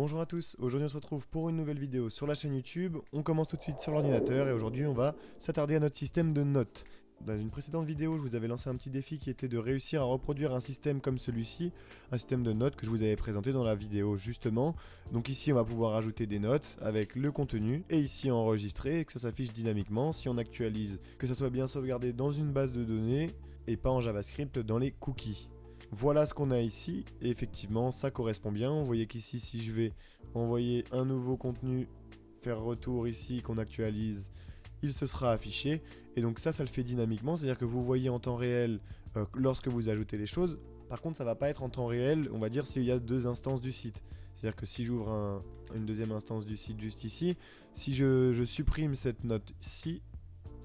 Bonjour à tous, aujourd'hui on se retrouve pour une nouvelle vidéo sur la chaîne YouTube. On commence tout de suite sur l'ordinateur et aujourd'hui on va s'attarder à notre système de notes. Dans une précédente vidéo, je vous avais lancé un petit défi qui était de réussir à reproduire un système comme celui-ci, un système de notes que je vous avais présenté dans la vidéo justement. Donc ici on va pouvoir ajouter des notes avec le contenu et ici enregistrer et que ça s'affiche dynamiquement. Si on actualise, que ça soit bien sauvegardé dans une base de données et pas en JavaScript dans les cookies. Voilà ce qu'on a ici, et effectivement ça correspond bien. Vous voyez qu'ici si je vais envoyer un nouveau contenu, faire retour ici, qu'on actualise, il se sera affiché. Et donc ça le fait dynamiquement, c'est à dire que vous voyez en temps réel lorsque vous ajoutez les choses. Par contre ça va pas être en temps réel, on va dire s'il y a deux instances du site. C'est à dire que si j'ouvre une deuxième instance du site juste ici, si je supprime cette note-ci,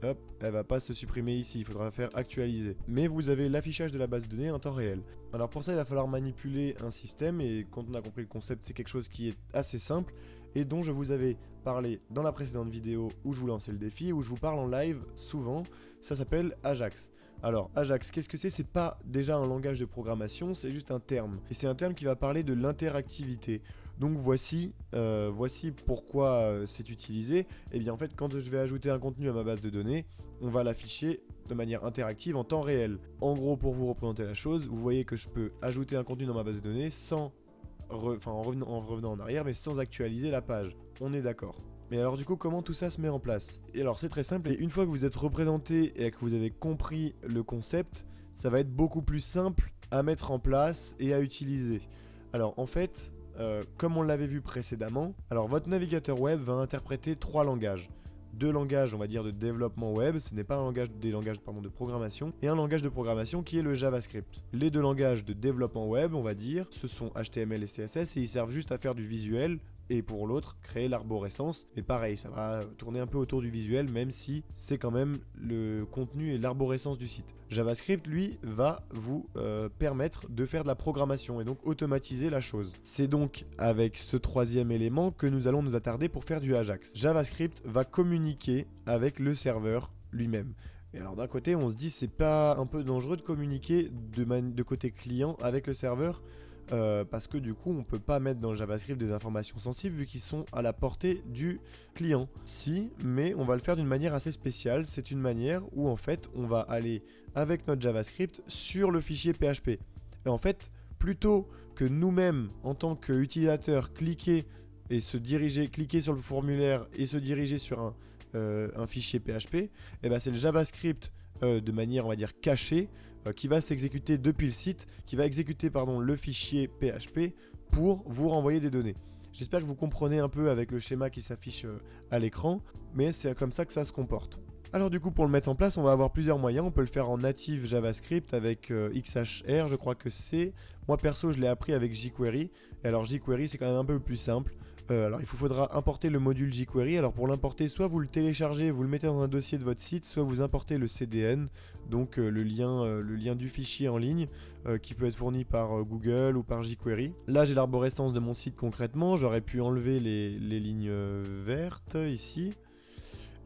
hop, elle va pas se supprimer ici, il faudra faire actualiser. Mais vous avez l'affichage de la base de données en temps réel. Alors pour ça, il va falloir manipuler un système et quand on a compris le concept, c'est quelque chose qui est assez simple et dont je vous avais parlé dans la précédente vidéo où je vous lançais le défi, où je vous parle en live souvent. Ça s'appelle Ajax. Alors Ajax, qu'est-ce que c'est? C'est pas déjà un langage de programmation, c'est juste un terme. Et c'est un terme qui va parler de l'interactivité. Donc voici pourquoi c'est utilisé. Et bien en fait, quand je vais ajouter un contenu à ma base de données, on va l'afficher de manière interactive en temps réel. En gros, pour vous représenter la chose, vous voyez que je peux ajouter un contenu dans ma base de données en revenant en arrière, mais sans actualiser la page. On est d'accord. Mais alors du coup, comment tout ça se met en place? Et alors c'est très simple, et une fois que vous êtes représenté et que vous avez compris le concept, ça va être beaucoup plus simple à mettre en place et à utiliser. Alors en fait, comme on l'avait vu précédemment, alors votre navigateur web va interpréter trois langages. Deux langages, on va dire, de développement web, ce n'est pas des langages de programmation, et un langage de programmation qui est le JavaScript. Les deux langages de développement web, on va dire, ce sont HTML et CSS, et ils servent juste à faire du visuel, et pour l'autre, créer l'arborescence. Mais pareil, ça va tourner un peu autour du visuel, même si c'est quand même le contenu et l'arborescence du site. JavaScript, lui, va vous permettre de faire de la programmation et donc automatiser la chose. C'est donc avec ce troisième élément que nous allons nous attarder pour faire du Ajax. JavaScript va communiquer avec le serveur lui-même. Et alors d'un côté, on se dit, c'est pas un peu dangereux de communiquer de côté client avec le serveur parce que du coup on peut pas mettre dans le JavaScript des informations sensibles vu qu'ils sont à la portée du client. Si, mais on va le faire d'une manière assez spéciale. C'est une manière où en fait on va aller avec notre JavaScript sur le fichier PHP. Et en fait, plutôt que nous-mêmes en tant qu'utilisateurs cliquer sur le formulaire et se diriger sur un fichier PHP, et ben c'est le JavaScript de manière on va dire cachée qui va s'exécuter depuis le site, qui va exécuter le fichier PHP pour vous renvoyer des données. J'espère que vous comprenez un peu avec le schéma qui s'affiche à l'écran, mais c'est comme ça que ça se comporte. Alors du coup, pour le mettre en place, on va avoir plusieurs moyens. On peut le faire en native JavaScript avec XHR, je crois que c'est. Moi perso, je l'ai appris avec jQuery. Et alors jQuery, c'est quand même un peu plus simple. Alors il faudra importer le module jQuery. Alors pour l'importer, soit vous le téléchargez, vous le mettez dans un dossier de votre site, soit vous importez le CDN, donc le lien du fichier en ligne qui peut être fourni par Google ou par jQuery. Là j'ai l'arborescence de mon site concrètement, j'aurais pu enlever les lignes vertes ici.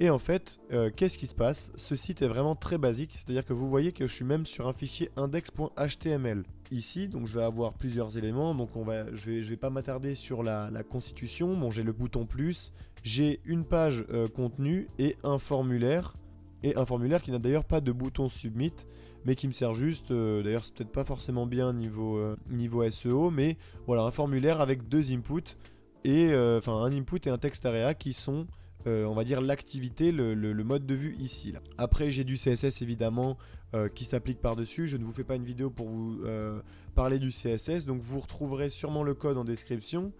Et en fait, qu'est-ce qui se passe? Ce site est vraiment très basique, c'est-à-dire que vous voyez que je suis même sur un fichier index.html. Ici, donc je vais avoir plusieurs éléments, donc je vais pas m'attarder sur la constitution. Bon, j'ai le bouton plus, j'ai une page contenu et un formulaire qui n'a d'ailleurs pas de bouton submit, mais qui me sert juste, d'ailleurs c'est peut-être pas forcément bien niveau SEO, mais voilà, un formulaire avec deux inputs, et un input et un text area qui sont on va dire l'activité, le mode de vue ici. Là. Après j'ai du CSS évidemment qui s'applique par dessus. Je ne vous fais pas une vidéo pour vous parler du CSS, donc vous retrouverez sûrement le code en description.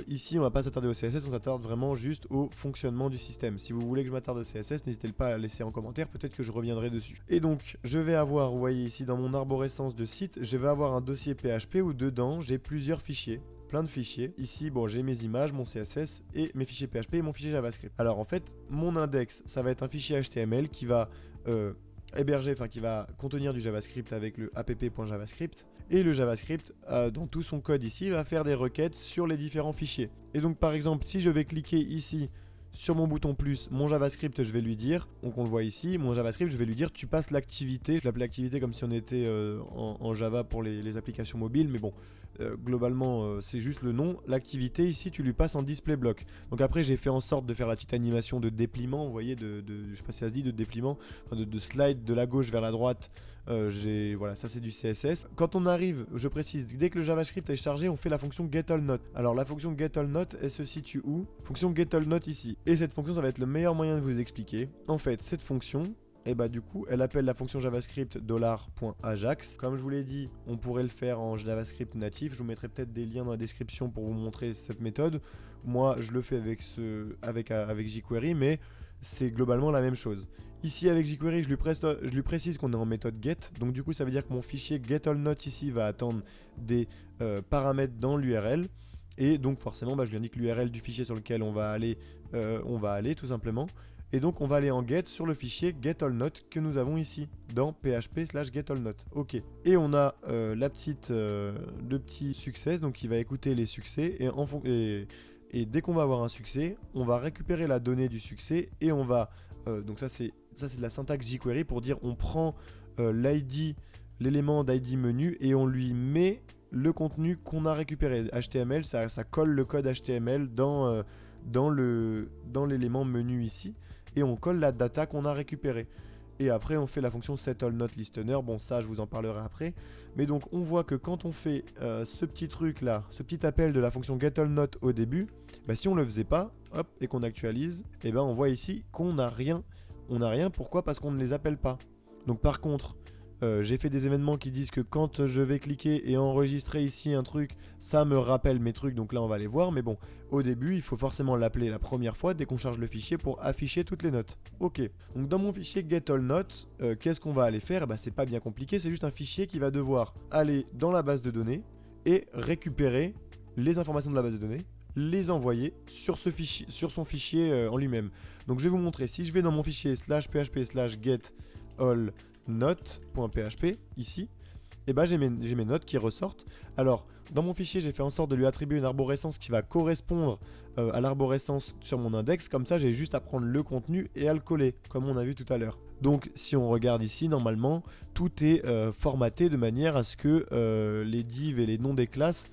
Ici on va pas s'attarder au CSS, on s'attarde vraiment juste au fonctionnement du système. Si vous voulez que je m'attarde au CSS, n'hésitez pas à laisser en commentaire, peut-être que je reviendrai dessus. Et donc je vais avoir, vous voyez ici dans mon arborescence de site, je vais avoir un dossier PHP où dedans j'ai plusieurs fichiers. Plein de fichiers. Ici, bon, j'ai mes images, mon CSS et mes fichiers PHP et mon fichier JavaScript. Alors en fait, mon index, ça va être un fichier HTML qui va qui va contenir du JavaScript avec le app.javascript. Et le JavaScript, dans tout son code ici, va faire des requêtes sur les différents fichiers. Et donc par exemple, si je vais cliquer ici sur mon bouton plus, mon JavaScript, je vais lui dire, donc on le voit ici, mon JavaScript, je vais lui dire tu passes l'activité, je l'appelle l'activité comme si on était en Java pour les applications mobiles, mais bon, Globalement, c'est juste le nom. L'activité ici, tu lui passes en display block. Donc après, j'ai fait en sorte de faire la petite animation de dépliement, vous voyez, je sais pas si ça se dit, de dépliement, enfin de slide de la gauche vers la droite. Voilà, ça c'est du CSS. Quand on arrive, je précise, dès que le JavaScript est chargé, on fait la fonction getAllNote. Alors la fonction getAllNote, elle se situe où? Fonction getAllNote ici. Et cette fonction, ça va être le meilleur moyen de vous expliquer. En fait, cette fonction, et bah du coup, elle appelle la fonction JavaScript $.ajax. Comme je vous l'ai dit, on pourrait le faire en JavaScript natif. Je vous mettrai peut-être des liens dans la description pour vous montrer cette méthode. Moi, je le fais avec jQuery, mais c'est globalement la même chose. Ici, avec jQuery, je lui précise qu'on est en méthode get. Donc du coup, ça veut dire que mon fichier getAllNote ici va attendre des paramètres dans l'URL. Et donc forcément, je lui indique l'URL du fichier sur lequel on va aller tout simplement. Et donc on va aller en get sur le fichier getAllNote que nous avons ici dans php/getAllNote. Ok. Et on a le petit succès, donc il va écouter les succès et dès qu'on va avoir un succès, on va récupérer la donnée du succès et on va donc ça c'est de la syntaxe jQuery pour dire on prend l'élément d'ID menu et on lui met le contenu qu'on a récupéré. HTML, ça colle le code HTML dans l'élément menu ici. Et on colle la data qu'on a récupérée. Et après on fait la fonction setAllNoteListener, bon ça je vous en parlerai après. Mais donc on voit que quand on fait ce petit truc là, ce petit appel de la fonction getAllNote au début, si on le faisait pas, hop, et qu'on actualise, et on voit ici qu'on n'a rien. On n'a rien, pourquoi? Parce qu'on ne les appelle pas. Donc par contre, j'ai fait des événements qui disent que quand je vais cliquer et enregistrer ici un truc, ça me rappelle mes trucs, donc là on va les voir. Mais bon, au début, il faut forcément l'appeler la première fois dès qu'on charge le fichier pour afficher toutes les notes. Ok, donc dans mon fichier getAllNote, qu'est-ce qu'on va aller faire? C'est pas bien compliqué, c'est juste un fichier qui va devoir aller dans la base de données et récupérer les informations de la base de données, les envoyer sur son fichier en lui-même. Donc je vais vous montrer, si je vais dans mon fichier /php/getAllNote.php ici, et j'ai mes notes qui ressortent. Alors dans mon fichier, j'ai fait en sorte de lui attribuer une arborescence qui va correspondre à l'arborescence sur mon index. Comme ça, j'ai juste à prendre le contenu et à le coller, comme on a vu tout à l'heure. Donc si on regarde ici, normalement, tout est formaté de manière à ce que les divs et les noms des classes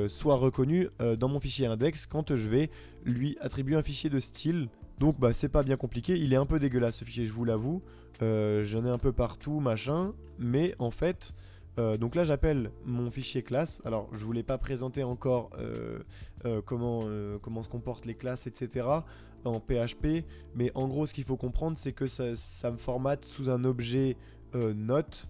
soient reconnus dans mon fichier index quand je vais lui attribuer un fichier de style. Donc c'est pas bien compliqué, il est un peu dégueulasse ce fichier, je vous l'avoue. J'en ai un peu partout, machin, mais en fait... donc là j'appelle mon fichier classe. Alors je ne vous l'ai pas présenté encore comment se comportent les classes, etc. en PHP, mais en gros ce qu'il faut comprendre c'est que ça me formate sous un objet note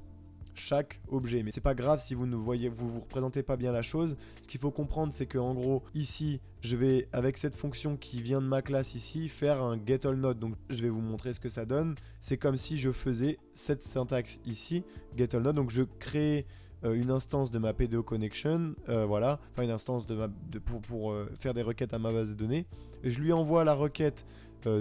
chaque objet, mais c'est pas grave si vous vous représentez pas bien la chose. Ce qu'il faut comprendre c'est que en gros ici je vais avec cette fonction qui vient de ma classe ici faire un getAllNote. Donc je vais vous montrer ce que ça donne. C'est comme si je faisais cette syntaxe ici getAllNote. Donc je crée une instance de ma PDO connection, voilà, enfin une instance pour faire des requêtes à ma base de données. Je lui envoie la requête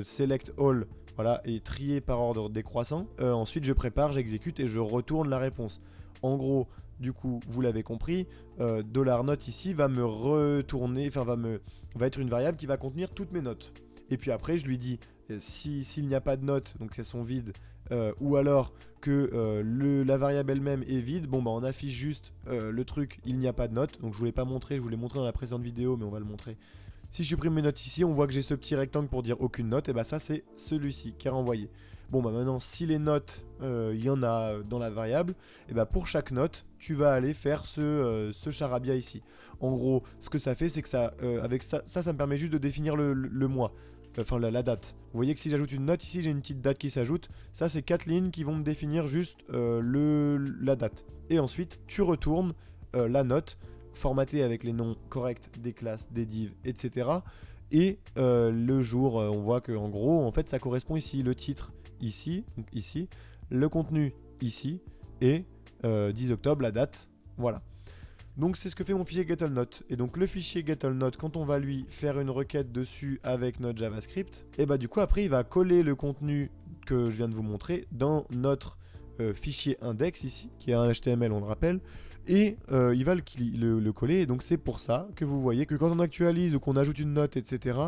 select all, voilà, et trier par ordre décroissant. Ensuite je prépare, j'exécute et je retourne la réponse. En gros, du coup, vous l'avez compris, $note ici va me retourner, enfin va être une variable qui va contenir toutes mes notes. Et puis après, je lui dis s'il n'y a pas de notes, donc elles sont vides, ou alors que la variable elle-même est vide, on affiche juste le truc, il n'y a pas de notes. Donc je vous l'ai pas montré, je vous l'ai montré dans la précédente vidéo, mais on va le montrer. Si je supprime mes notes ici, on voit que j'ai ce petit rectangle pour dire aucune note, et ça c'est celui-ci qui est renvoyé. Maintenant si les notes, il y en a dans la variable, et pour chaque note, tu vas aller faire ce charabia ici. En gros, ce que ça fait, c'est que avec ça me permet juste de définir le mois. Enfin la date. Vous voyez que si j'ajoute une note ici, j'ai une petite date qui s'ajoute. Ça c'est 4 lignes qui vont me définir juste la date. Et ensuite tu retournes la note formatée avec les noms corrects des classes, des divs, etc. Et le jour, on voit que en gros en fait ça correspond ici, le titre ici, donc ici, le contenu ici, et 10 octobre, la date, voilà. Donc c'est ce que fait mon fichier getAllNote. Et donc le fichier getAllNote, quand on va lui faire une requête dessus avec notre JavaScript, et du coup après il va coller le contenu que je viens de vous montrer dans notre fichier index ici, qui est un HTML on le rappelle, et il va le coller. Et donc c'est pour ça que vous voyez que quand on actualise ou qu'on ajoute une note, etc.,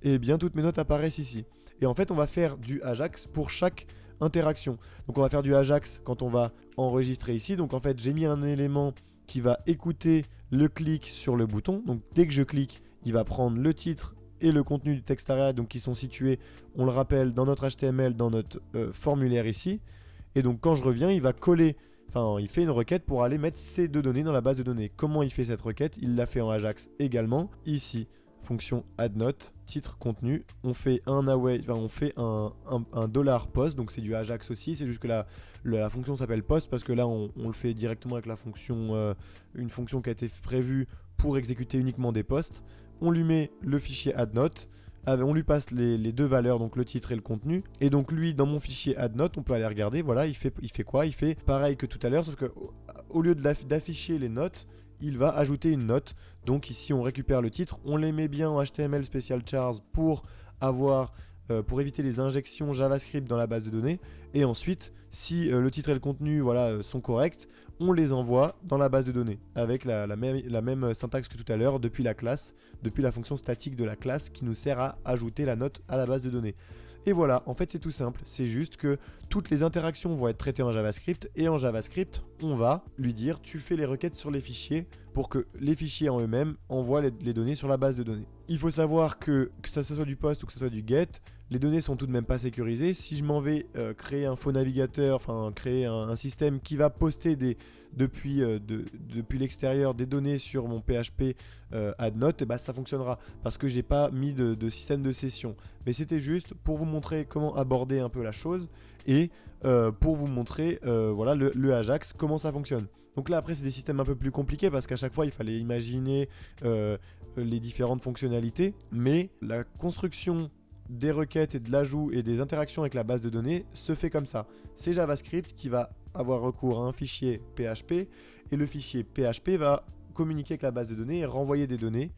et bien toutes mes notes apparaissent ici. Et en fait on va faire du Ajax pour chaque interaction. Donc on va faire du Ajax quand on va enregistrer ici. Donc en fait j'ai mis un élément qui va écouter le clic sur le bouton. Donc dès que je clique, il va prendre le titre et le contenu du texte array, donc qui sont situés, on le rappelle, dans notre HTML, dans notre formulaire ici. Et donc quand je reviens, il va coller, enfin il fait une requête pour aller mettre ces deux données dans la base de données. Comment il fait cette requête? Il l'a fait en Ajax également. Ici, fonction addNote, titre contenu, on fait un await, enfin, on fait un $post, donc c'est du Ajax aussi, c'est juste que la fonction s'appelle post parce que là on le fait directement avec la fonction, une fonction qui a été prévue pour exécuter uniquement des posts. On lui met le fichier addNote, on lui passe les deux valeurs, donc le titre et le contenu. Et donc lui, dans mon fichier addNote, on peut aller regarder, voilà, il fait quoi? Il fait pareil que tout à l'heure, sauf que au lieu d'afficher les notes, il va ajouter une note. Donc ici, on récupère le titre, on les met bien en HTML special chars pour éviter les injections JavaScript dans la base de données. Et ensuite, si le titre et le contenu voilà, sont corrects, on les envoie dans la base de données avec la même syntaxe que tout à l'heure, depuis la classe, depuis la fonction statique de la classe qui nous sert à ajouter la note à la base de données. Et voilà, en fait c'est tout simple, c'est juste que toutes les interactions vont être traitées en JavaScript et en JavaScript, on va lui dire tu fais les requêtes sur les fichiers pour que les fichiers en eux-mêmes envoient les données sur la base de données. Il faut savoir que ça soit du post ou que ce soit du get, les données sont tout de même pas sécurisées. Si je m'en vais créer un faux navigateur, enfin créer un système qui va poster depuis l'extérieur des données sur mon PHP addNote, et bah, ça fonctionnera parce que j'ai pas mis de système de session. Mais c'était juste pour vous montrer comment aborder un peu la chose et pour vous montrer voilà, le Ajax, comment ça fonctionne. Donc là après c'est des systèmes un peu plus compliqués parce qu'à chaque fois il fallait imaginer les différentes fonctionnalités, mais la construction des requêtes et de l'ajout et des interactions avec la base de données se fait comme ça. C'est JavaScript qui va avoir recours à un fichier PHP et le fichier PHP va communiquer avec la base de données et renvoyer des données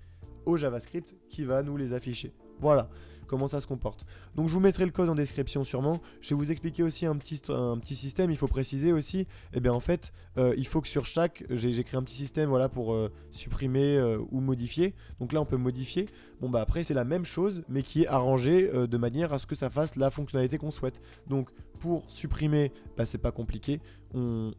au JavaScript qui va nous les afficher. Voilà comment ça se comporte. Donc je vous mettrai le code en description sûrement. Je vais vous expliquer aussi un petit système. Il faut préciser aussi, eh bien en fait, il faut que sur chaque, j'ai créé un petit système voilà, pour supprimer ou modifier. Donc là on peut modifier. Bon bah après c'est la même chose mais qui est arrangé de manière à ce que ça fasse la fonctionnalité qu'on souhaite. Donc pour supprimer, bah, c'est pas compliqué. On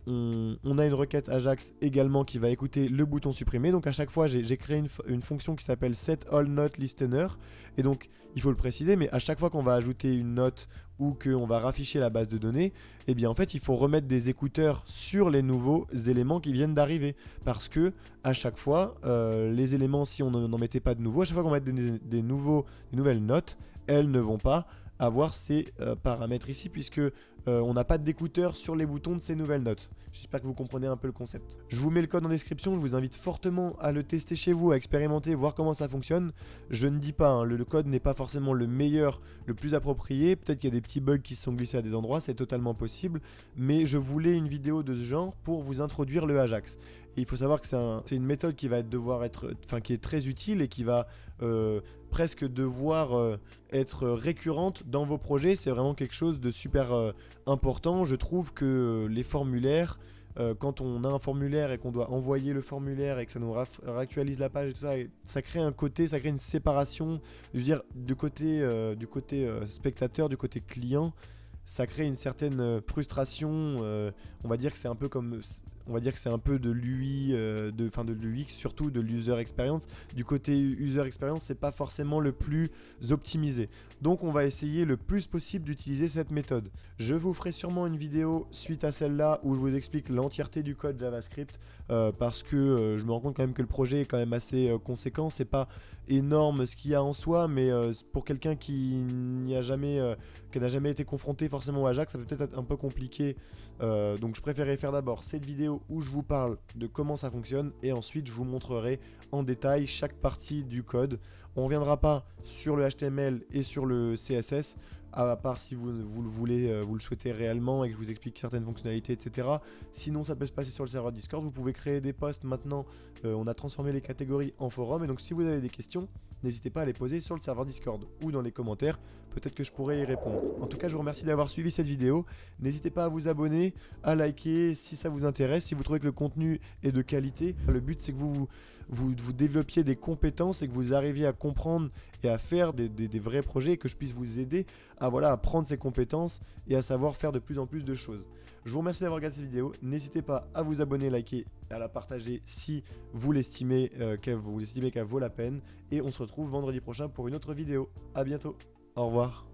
a une requête Ajax également qui va écouter le bouton supprimer. Donc à chaque fois j'ai créé une fonction qui s'appelle setAllNoteListener. Et donc il faut le préciser, mais à chaque fois qu'on va ajouter une note ou qu'on va rafficher la base de données, eh bien en fait il faut remettre des écouteurs sur les nouveaux éléments qui viennent d'arriver. Parce que à chaque fois, les éléments, si on n'en mettait pas de nouveaux, à chaque fois qu'on met des nouvelles notes, elles ne vont pas avoir ces paramètres ici puisque on n'a pas d'écouteurs sur les boutons de ces nouvelles notes. J'espère que vous comprenez un peu le concept. Je vous mets le code en description, je vous invite fortement à le tester chez vous, à expérimenter, voir comment ça fonctionne. Je ne dis pas, hein, le code n'est pas forcément le meilleur, le plus approprié, peut-être qu'il y a des petits bugs qui se sont glissés à des endroits, c'est totalement possible, mais je voulais une vidéo de ce genre pour vous introduire le Ajax. Et il faut savoir que c'est une méthode qui va qui est très utile et qui va presque devoir être récurrente dans vos projets. C'est vraiment quelque chose de super important. Je trouve que les formulaires, quand on a un formulaire et qu'on doit envoyer le formulaire et que ça nous réactualise la page et tout ça, et ça crée ça crée une séparation, je veux dire, du côté spectateur, du côté client. Ça crée une certaine frustration. On va dire que c'est un peu comme... On va dire que c'est un peu de l'UI, de l'UX, surtout de l'user experience. Du côté user experience, c'est pas forcément le plus optimisé. Donc on va essayer le plus possible d'utiliser cette méthode. Je vous ferai sûrement une vidéo suite à celle-là où je vous explique l'entièreté du code JavaScript parce que je me rends compte quand même que le projet est quand même assez conséquent. C'est pas énorme ce qu'il y a en soi, mais pour quelqu'un qui n'a jamais été confronté forcément au Ajax, ça peut peut-être être un peu compliqué. Donc je préférais faire d'abord cette vidéo où je vous parle de comment ça fonctionne et ensuite je vous montrerai en détail chaque partie du code. On ne reviendra pas sur le HTML et sur le CSS, à part si vous le voulez, vous le souhaitez réellement et que je vous explique certaines fonctionnalités, etc. Sinon, ça peut se passer sur le serveur Discord. Vous pouvez créer des posts maintenant. On a transformé les catégories en forum. Et donc, si vous avez des questions, n'hésitez pas à les poser sur le serveur Discord ou dans les commentaires. Peut-être que je pourrai y répondre. En tout cas, je vous remercie d'avoir suivi cette vidéo. N'hésitez pas à vous abonner, à liker si ça vous intéresse, si vous trouvez que le contenu est de qualité. Le but, c'est que vous développiez des compétences et que vous arriviez à comprendre et à faire des vrais projets et que je puisse vous aider à prendre ces compétences et à savoir faire de plus en plus de choses. Je vous remercie d'avoir regardé cette vidéo. N'hésitez pas à vous abonner, liker et à la partager si vous l'estimez qu'elle vaut la peine. Et on se retrouve vendredi prochain pour une autre vidéo. A bientôt. Au revoir.